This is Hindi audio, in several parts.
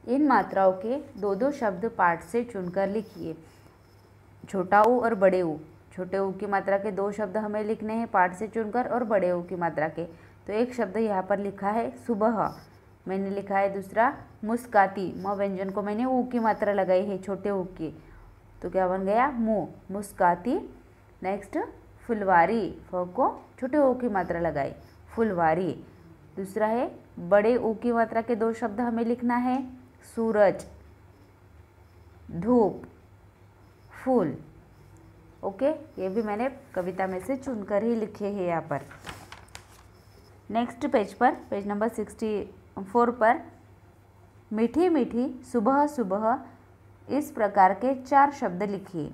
इन मात्राओं के दो दो शब्द पाठ से चुनकर लिखिए। छोटा ऊ और बड़े ऊ, छोटे ऊ की मात्रा के दो शब्द हमें लिखने हैं पाठ से चुनकर, और बड़े ऊ की मात्रा के। तो एक शब्द यहाँ पर लिखा है सुबह, मैंने लिखा है दूसरा मुस्काती, म व्यंजन को मैंने ऊ की मात्रा लगाई है छोटे ऊ की, तो क्या बन गया मुँह, मुस्काती। नेक्स्ट फुलवारी, फ को छोटे ऊ की मात्रा लगाई, फुलवारी। दूसरा है बड़े ऊ की मात्रा के दो शब्द हमें लिखना है, सूरज, धूप, फूल। ओके, ये भी मैंने कविता में से चुनकर ही लिखे हैं यहाँ पर। नेक्स्ट पेज पर, पेज नंबर 64 पर, मीठी मीठी सुबह सुबह, इस प्रकार के 4 शब्द लिखिए।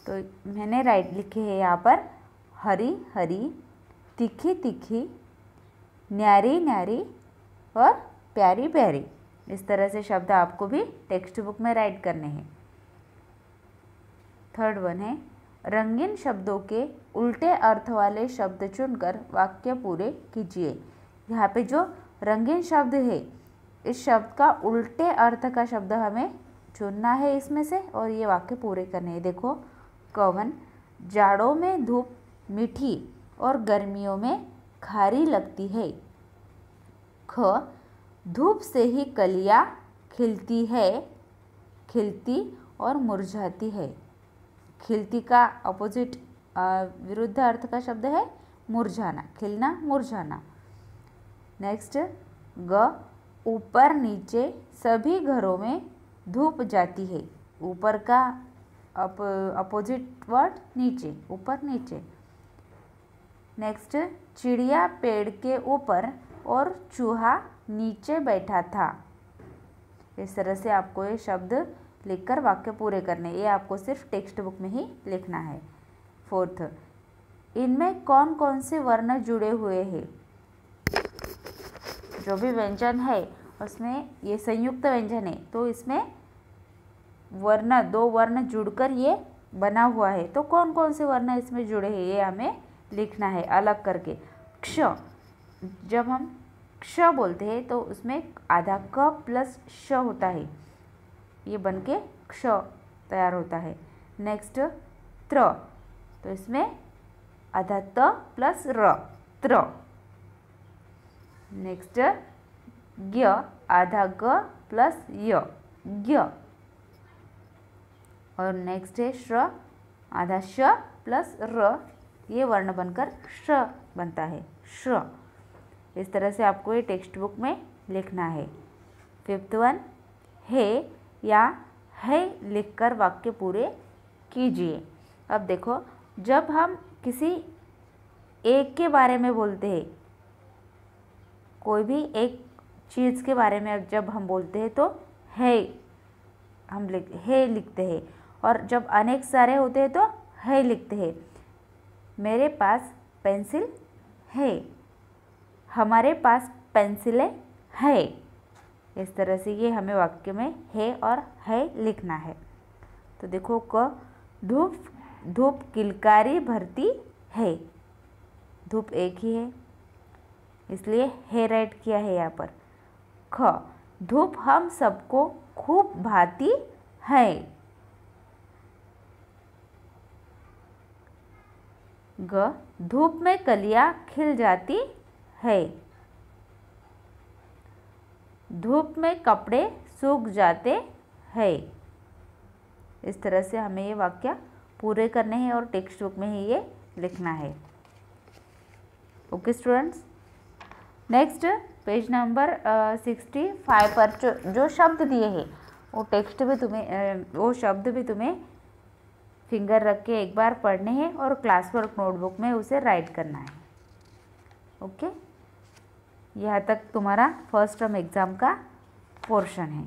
तो मैंने राइट लिखे हैं यहाँ पर, हरी हरी, तीखी तीखी, न्यारी न्यारी और प्यारी प्यारी। इस तरह से शब्द आपको भी टेक्स्ट बुक में राइट करने हैं। थर्ड वन है, रंगीन शब्दों के उल्टे अर्थ वाले शब्द चुनकर वाक्य पूरे कीजिए। यहाँ पे जो रंगीन शब्द है, इस शब्द का उल्टे अर्थ का शब्द हमें चुनना है इसमें से, और ये वाक्य पूरे करने हैं। देखो, कवन, जाड़ों में धूप मीठी और गर्मियों में खारी लगती है। ख, धूप से ही कलियाँ खिलती है, खिलती और मुरझाती है। खिलती का अपोजिट विरुद्ध अर्थ का शब्द है मुरझाना, खिलना मुरझाना। नेक्स्ट, ग, ऊपर नीचे सभी घरों में धूप जाती है। ऊपर का अपोजिट वर्ड नीचे, ऊपर नीचे। नेक्स्ट, चिड़िया पेड़ के ऊपर और चूहा नीचे बैठा था। इस तरह से आपको ये शब्द लिखकर वाक्य पूरे करने, ये आपको सिर्फ टेक्स्ट बुक में ही लिखना है। फोर्थ, इनमें कौन कौन से वर्ण जुड़े हुए हैं। जो भी व्यंजन है उसमें ये संयुक्त व्यंजन है, तो इसमें वर्ण, 2 वर्ण जुड़कर ये बना हुआ है। तो कौन कौन से वर्ण इसमें जुड़े हैं ये हमें लिखना है अलग करके। क्ष, जब हम क्ष बोलते हैं तो उसमें आधा क प्लस श होता है, ये बनके क्ष तैयार होता है। नेक्स्ट, त्र, तो इसमें आधा त प्लस र, त्र। नेक्स्ट, ज्ञ, आधा ग प्लस य, ज्ञ। और नेक्स्ट है श्र, आधा श प्लस र, ये वर्ण बनकर श्र बनता है, श्र। इस तरह से आपको ये टेक्स्ट बुक में लिखना है। फिफ्थ वन, है या है लिखकर वाक्य पूरे कीजिए। अब देखो, जब हम किसी एक के बारे में बोलते हैं, कोई भी एक चीज़ के बारे में जब हम बोलते हैं तो है हम है लिखते हैं, और जब अनेक सारे होते हैं तो है लिखते हैं। मेरे पास पेंसिल है, हमारे पास पेंसिलें है। इस तरह से ये हमें वाक्य में है और है लिखना है। तो देखो, क, धूप, धूप किलकारी भरती है। धूप एक ही है इसलिए है राइट किया है यहाँ पर। ख, धूप हम सबको खूब भाती है। ग, धूप में कलियां खिल जाती है। धूप में कपड़े सूख जाते हैं। इस तरह से हमें ये वाक्य पूरे करने हैं और टेक्स्ट बुक में ही ये लिखना है। Okay students, next page number 65 पर जो शब्द दिए हैं वो टेक्स्ट भी तुम्हें वो शब्द भी तुम्हें फिंगर रख के एक बार पढ़ने हैं और क्लास वर्क नोटबुक में उसे राइट करना है। ओके, यहाँ तक तुम्हारा फर्स्ट टर्म एग्ज़ाम का पोर्शन है।